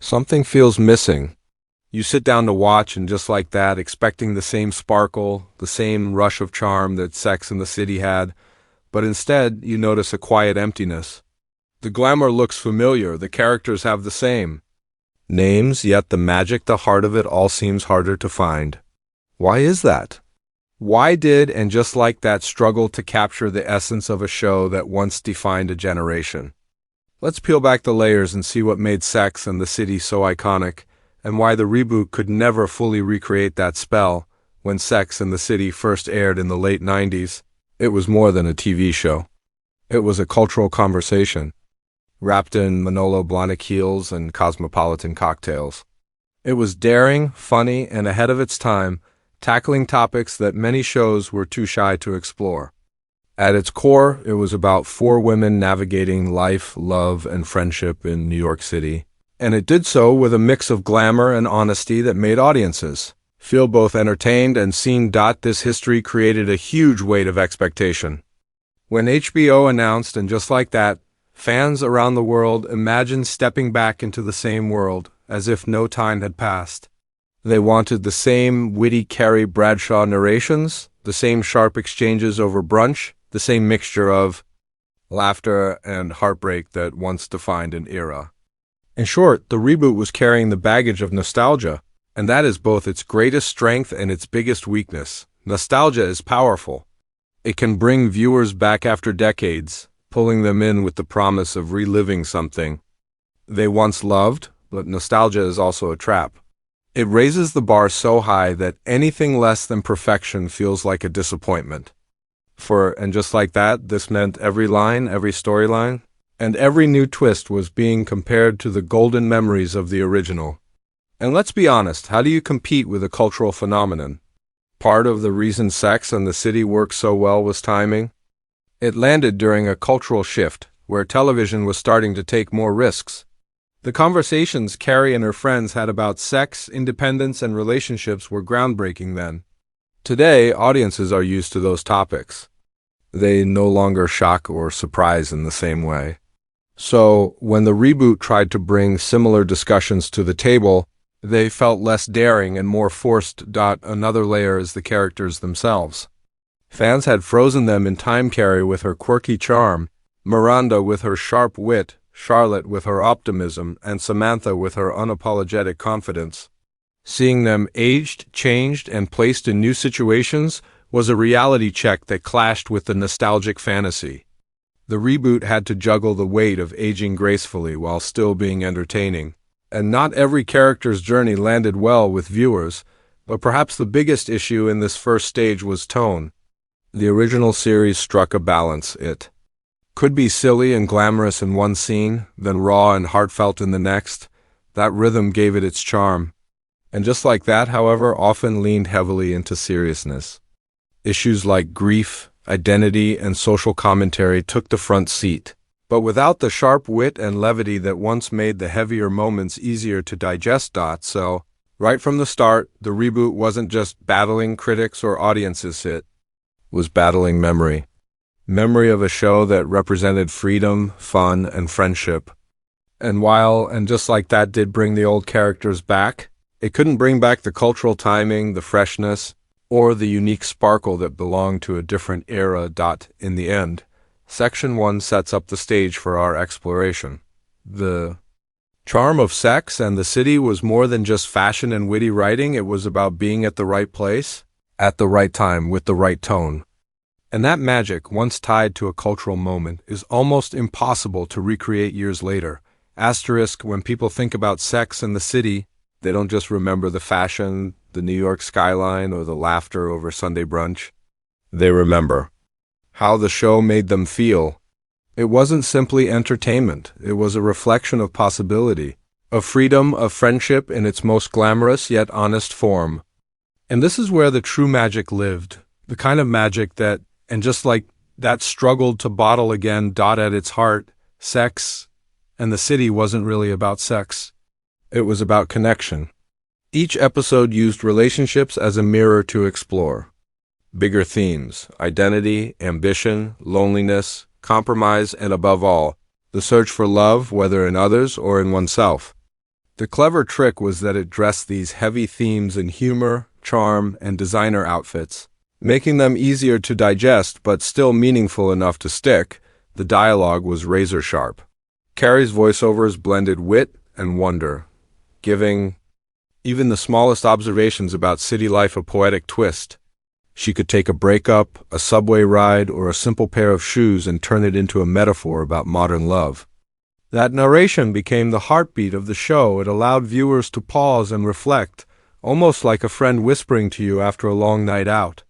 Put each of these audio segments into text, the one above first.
Something feels missing. You sit down to watch, and just like that, expecting the same sparkle, the same rush of charm that Sex and the City had, but instead you notice a quiet emptiness. The glamour looks familiar, the characters have the same names, yet the magic, the heart of it all seems harder to find. Why is that? Why did And Just Like That struggle to capture the essence of a show that once defined a generation? Let's peel back the layers and see what made Sex and the City so iconic, and why the reboot could never fully recreate that spell. When Sex and the City first aired in the late 90s, it was more than a TV show. It was a cultural conversation, wrapped in Manolo Blahnik heels and cosmopolitan cocktails. It was daring, funny, and ahead of its time, tackling topics that many shows were too shy to explore. At its core, it was about four women navigating life, love, and friendship in New York City. And it did so with a mix of glamour and honesty that made audiences feel both entertained and seen. This history created a huge weight of expectation. When HBO announced And Just Like That, fans around the world imagined stepping back into the same world, as if no time had passed. They wanted the same witty Carrie Bradshaw narrations, the same sharp exchanges over brunch, the same mixture of laughter and heartbreak that once defined an era. In short, the reboot was carrying the baggage of nostalgia, and that is both its greatest strength and its biggest weakness. Nostalgia is powerful. It can bring viewers back after decades, pulling them in with the promise of reliving something they once loved, but nostalgia is also a trap. It raises the bar so high that anything less than perfection feels like a disappointment. And Just Like That, this meant every line, every storyline, and every new twist was being compared to the golden memories of the original. And let's be honest, how do you compete with a cultural phenomenon? Part of the reason Sex and the City worked so well was timing. It landed during a cultural shift, where television was starting to take more risks. The conversations Carrie and her friends had about sex, independence, and relationships were groundbreaking then. Today, audiences are used to those topics. They no longer shock or surprise in the same way. So, when the reboot tried to bring similar discussions to the table, they felt less daring and more forced. Another layer is the characters themselves. Fans had frozen them in time. Carrie with her quirky charm, Miranda with her sharp wit, Charlotte with her optimism, and Samantha with her unapologetic confidence. Seeing them aged, changed, and placed in new situations was a reality check that clashed with the nostalgic fantasy. The reboot had to juggle the weight of aging gracefully while still being entertaining. And not every character's journey landed well with viewers, but perhaps the biggest issue in this first stage was tone. The original series struck a balance. It could be silly and glamorous in one scene, then raw and heartfelt in the next. That rhythm gave it its charm. And Just Like That, however, often leaned heavily into seriousness. Issues like grief, identity, and social commentary took the front seat. But without the sharp wit and levity that once made the heavier moments easier to digest. So, right from the start, the reboot wasn't just battling critics or audiences, it was battling memory. Memory of a show that represented freedom, fun, and friendship. And while And Just Like That did bring the old characters back, it couldn't bring back the cultural timing, the freshness, or the unique sparkle that belonged to a different era. In the end, Section 1 sets up the stage for our exploration. The charm of Sex and the City was more than just fashion and witty writing. It was about being at the right place, at the right time, with the right tone. And that magic, once tied to a cultural moment, is almost impossible to recreate years later. When people think about Sex and the City, they don't just remember the fashion, the New York skyline, or the laughter over Sunday brunch. They remember how the show made them feel. It wasn't simply entertainment. It was a reflection of possibility, of freedom, of friendship in its most glamorous yet honest form. And this is where the true magic lived, the kind of magic that And Just Like That struggled to bottle again. At its heart, Sex and the City wasn't really about sex. It was about connection. Each episode used relationships as a mirror to explore bigger themes: identity, ambition, loneliness, compromise, and above all, the search for love, whether in others or in oneself. The clever trick was that it dressed these heavy themes in humor, charm, and designer outfits, making them easier to digest but still meaningful enough to stick. The dialogue was razor sharp. Carrie's voiceovers blended wit and wonder, giving even the smallest observations about city life a poetic twist. She could take a breakup, a subway ride, or a simple pair of shoes and turn it into a metaphor about modern love. That narration became the heartbeat of the show. It allowed viewers to pause and reflect, almost like a friend whispering to you after a long night out.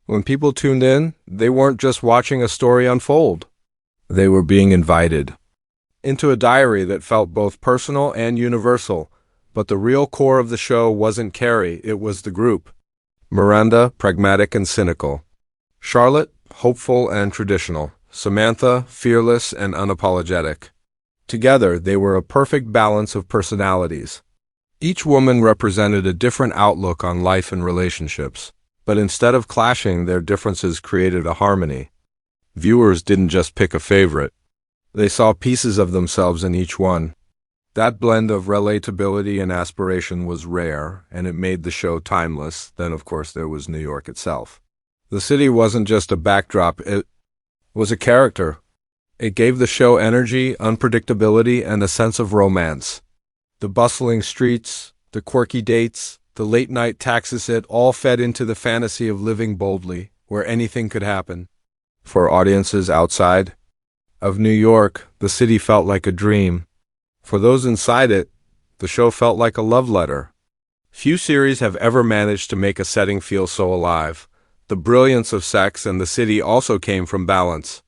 When people tuned in, they weren't just watching a story unfold. They were being invited into a diary that felt both personal and universal. But the real core of the show wasn't Carrie, it was the group. Miranda, pragmatic and cynical. Charlotte, hopeful and traditional. Samantha, fearless and unapologetic. Together, they were a perfect balance of personalities. Each woman represented a different outlook on life and relationships, but instead of clashing, their differences created a harmony. Viewers didn't just pick a favorite. They saw pieces of themselves in each one. That blend of relatability and aspiration was rare, and it made the show timeless. Then, of course, there was New York itself. The city wasn't just a backdrop, it was a character. It gave the show energy, unpredictability, and a sense of romance. The bustling streets, the quirky dates, the late-night taxis, it all fed into the fantasy of living boldly, where anything could happen. For audiences outside of New York, the city felt like a dream. For those inside it, the show felt like a love letter. Few series have ever managed to make a setting feel so alive. The brilliance of sex and the city also came from balance.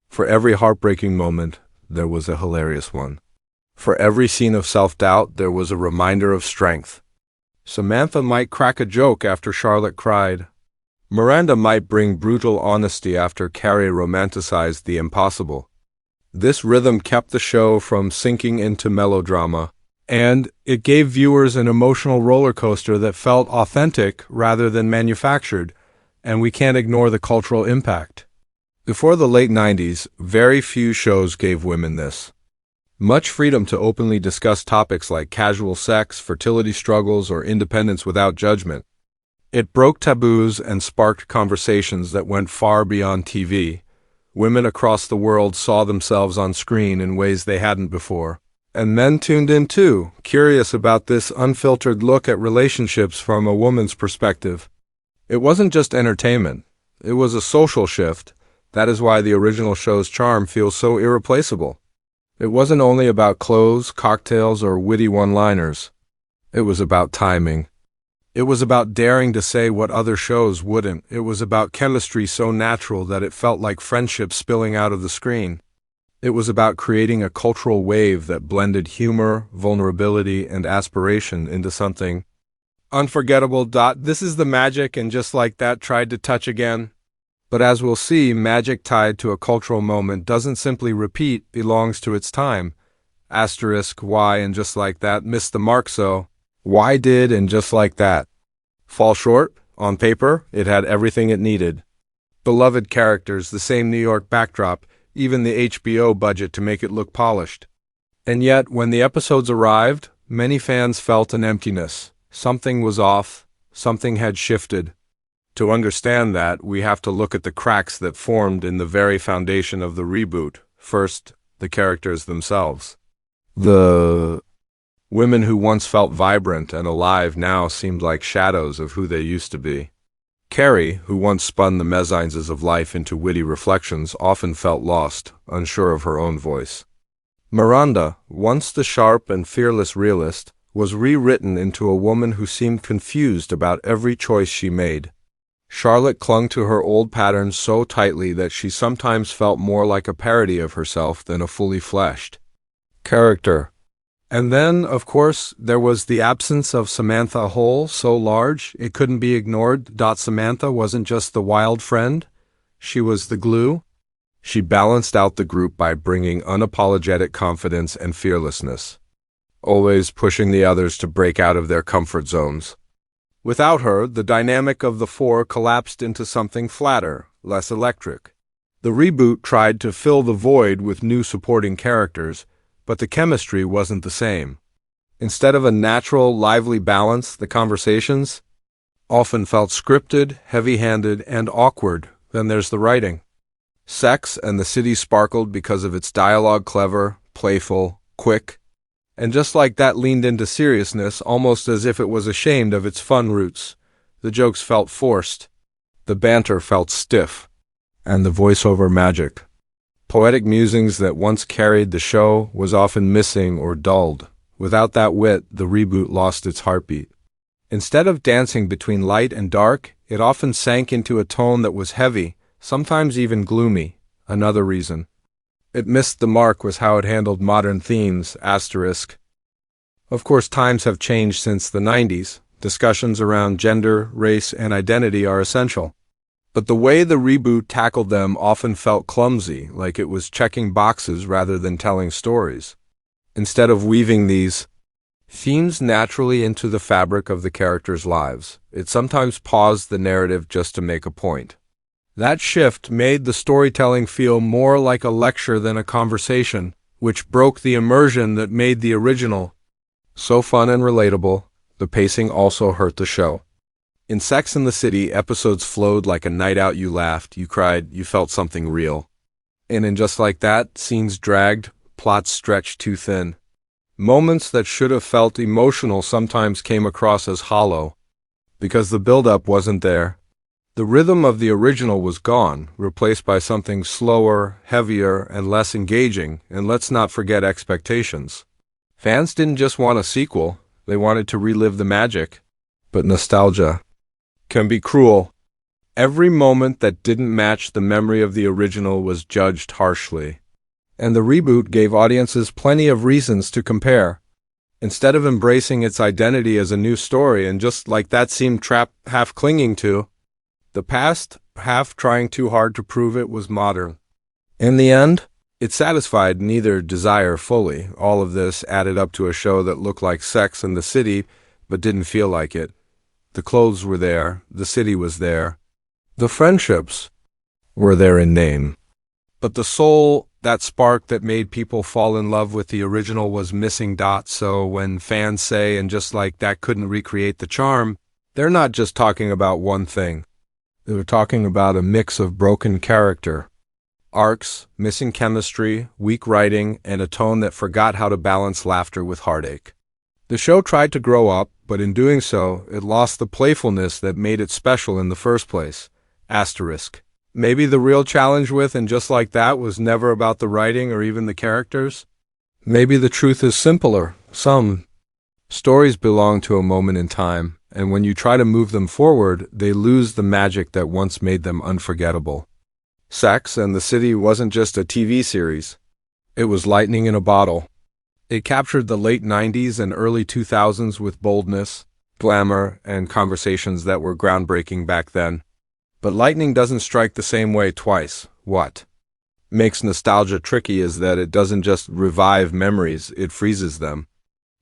For every heartbreaking moment, there was a hilarious one. For every scene of self-doubt, there was a reminder of strength. Samantha might crack a joke after Charlotte cried. Miranda might bring brutal honesty after Carrie romanticized the impossible. This rhythm kept the show from sinking into melodrama, and it gave viewers an emotional roller coaster that felt authentic rather than manufactured, and we can't ignore the cultural impact. Before the late 90s, very few shows gave women this much freedom to openly discuss topics like casual sex, fertility struggles, or independence without judgment. It broke taboos and sparked conversations that went far beyond TV. Women across the world saw themselves on screen in ways they hadn't before. And men tuned in too, curious about this unfiltered look at relationships from a woman's perspective. It wasn't just entertainment, it was a social shift. That is why the original show's charm feels so irreplaceable. It wasn't only about clothes, cocktails, or witty one-liners. It was about timing. It was about daring to say what other shows wouldn't. It was about chemistry so natural that it felt like friendship spilling out of the screen. It was about creating a cultural wave that blended humor, vulnerability, and aspiration into something unforgettable. This is the magic, and just like that, tried to touch again. But as we'll see, magic tied to a cultural moment doesn't simply repeat, belongs to its time. Asterisk, why, and just like that, missed the mark. So why did, and just like that, fall short? On paper, it had everything it needed. Beloved characters, the same New York backdrop, even the HBO budget to make it look polished. And yet, when the episodes arrived, many fans felt an emptiness. Something was off, something had shifted. To understand that, we have to look at the cracks that formed in the very foundation of the reboot. First, the characters themselves. The women who once felt vibrant and alive now seemed like shadows of who they used to be. Carrie, who once spun the mezzanines of life into witty reflections, often felt lost, unsure of her own voice. Miranda, once the sharp and fearless realist, was rewritten into a woman who seemed confused about every choice she made. Charlotte clung to her old patterns so tightly that she sometimes felt more like a parody of herself than a fully fleshed character. And then, of course, there was the absence of Samantha, a hole so large it couldn't be ignored. Samantha wasn't just the wild friend, she was the glue. She balanced out the group by bringing unapologetic confidence and fearlessness, always pushing the others to break out of their comfort zones. Without her, the dynamic of the four collapsed into something flatter, less electric. The reboot tried to fill the void with new supporting characters, but the chemistry wasn't the same. Instead of a natural, lively balance, the conversations often felt scripted, heavy-handed, and awkward. Then there's the writing. Sex and the City sparkled because of its dialogue, clever, playful, quick, and just like that leaned into seriousness, almost as if it was ashamed of its fun roots. The jokes felt forced, the banter felt stiff, and the voiceover magic. Poetic musings that once carried the show was often missing or dulled. Without that wit, the reboot lost its heartbeat. Instead of dancing between light and dark, it often sank into a tone that was heavy, sometimes even gloomy. Another reason it missed the mark was how it handled modern themes, asterisk. Of course, times have changed since the 90s. Discussions around gender, race, and identity are essential. But the way the reboot tackled them often felt clumsy, like it was checking boxes rather than telling stories. Instead of weaving these themes naturally into the fabric of the characters' lives, it sometimes paused the narrative just to make a point. That shift made the storytelling feel more like a lecture than a conversation, which broke the immersion that made the original so fun and relatable. The pacing also hurt the show. In Sex and the City, episodes flowed like a night out. You laughed, you cried, you felt something real. And in Just Like That, scenes dragged, plots stretched too thin. Moments that should have felt emotional sometimes came across as hollow, because the build-up wasn't there. The rhythm of the original was gone, replaced by something slower, heavier, and less engaging, and let's not forget expectations. Fans didn't just want a sequel, they wanted to relive the magic. But nostalgia can be cruel. Every moment that didn't match the memory of the original was judged harshly. And the reboot gave audiences plenty of reasons to compare. Instead of embracing its identity as a new story and Just Like That seemed trapped, half clinging to the past, half trying too hard to prove it was modern. In the end, it satisfied neither desire fully. All of this added up to a show that looked like Sex and the City, but didn't feel like it. The clothes were there, the city was there, the friendships were there in name. But the soul, that spark that made people fall in love with the original, was missing. So when fans say And Just Like That couldn't recreate the charm, they're not just talking about one thing. They were talking about a mix of broken character arcs, missing chemistry, weak writing, and a tone that forgot how to balance laughter with heartache. The show tried to grow up, but in doing so, it lost the playfulness that made it special in the first place. Asterisk. Maybe the real challenge with And Just Like That was never about the writing or even the characters. Maybe the truth is simpler. Some stories belong to a moment in time, and when you try to move them forward, they lose the magic that once made them unforgettable. Sex and the City wasn't just a TV series. It was lightning in a bottle. It captured the late 90s and early 2000s with boldness, glamour, and conversations that were groundbreaking back then. But lightning doesn't strike the same way twice. What makes nostalgia tricky is that it doesn't just revive memories, it freezes them.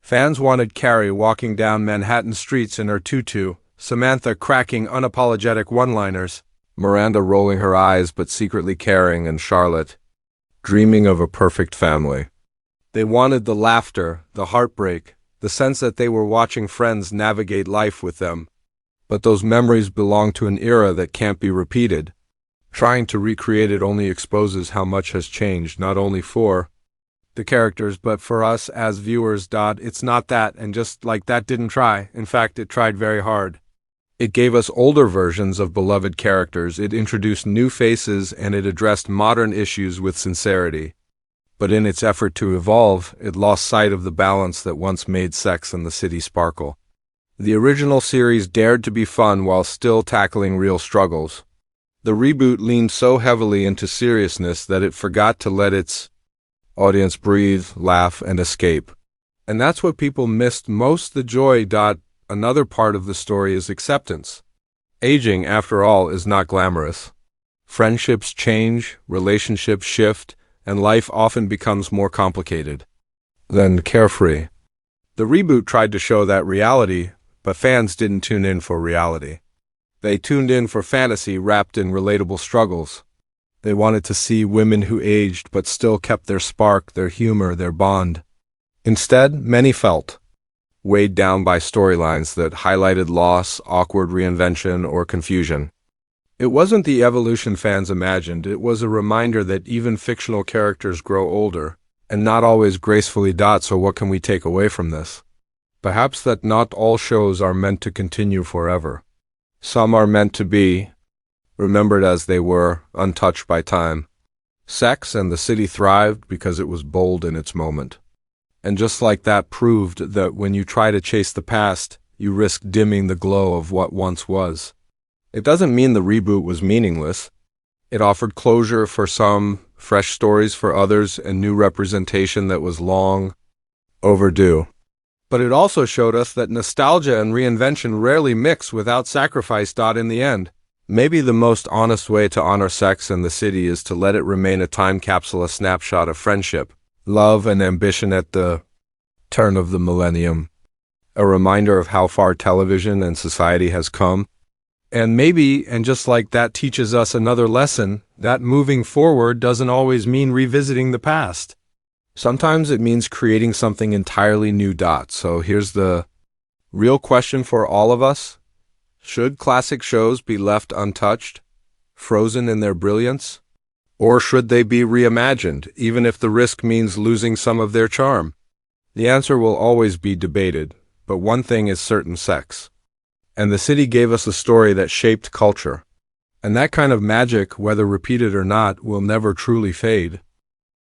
Fans wanted Carrie walking down Manhattan streets in her tutu, Samantha cracking unapologetic one-liners, Miranda rolling her eyes but secretly caring, and Charlotte dreaming of a perfect family. They wanted the laughter, the heartbreak, the sense that they were watching friends navigate life with them. But those memories belong to an era that can't be repeated. Trying to recreate it only exposes how much has changed, not only for the characters, but for us as viewers. It's not that And Just Like That didn't try. In fact, it tried very hard. It gave us older versions of beloved characters, it introduced new faces, and it addressed modern issues with sincerity. But in its effort to evolve, it lost sight of the balance that once made Sex and the City sparkle. The original series dared to be fun while still tackling real struggles. The reboot leaned so heavily into seriousness that it forgot to let its audience breathe, laugh, and escape. And that's what people missed most, the joy. Another part of the story is acceptance. Aging, after all, is not glamorous. Friendships change, relationships shift, and life often becomes more complicated than carefree. The reboot tried to show that reality, but fans didn't tune in for reality. They tuned in for fantasy wrapped in relatable struggles. They wanted to see women who aged but still kept their spark, their humor, their bond. Instead, many felt weighed down by storylines that highlighted loss, awkward reinvention, or confusion. It wasn't the evolution fans imagined, it was a reminder that even fictional characters grow older, and not always gracefully. So what can we take away from this? Perhaps that not all shows are meant to continue forever. Some are meant to be remembered as they were, untouched by time. Sex and the City thrived because it was bold in its moment. And just like that proved that when you try to chase the past, you risk dimming the glow of what once was. It doesn't mean the reboot was meaningless. It offered closure for some, fresh stories for others, and new representation that was long overdue. But it also showed us that nostalgia and reinvention rarely mix without sacrifice. In the end, maybe the most honest way to honor Sex and the City is to let it remain a time capsule, a snapshot of friendship, love, and ambition at the turn of the millennium. A reminder of how far television and society has come. And maybe, and just like that teaches us another lesson, that moving forward doesn't always mean revisiting the past. Sometimes it means creating something entirely new. So here's the real question for all of us. Should classic shows be left untouched, frozen in their brilliance? Or should they be reimagined, even if the risk means losing some of their charm? The answer will always be debated, but one thing is certain: Sex and the City gave us a story that shaped culture. And that kind of magic, whether repeated or not, will never truly fade.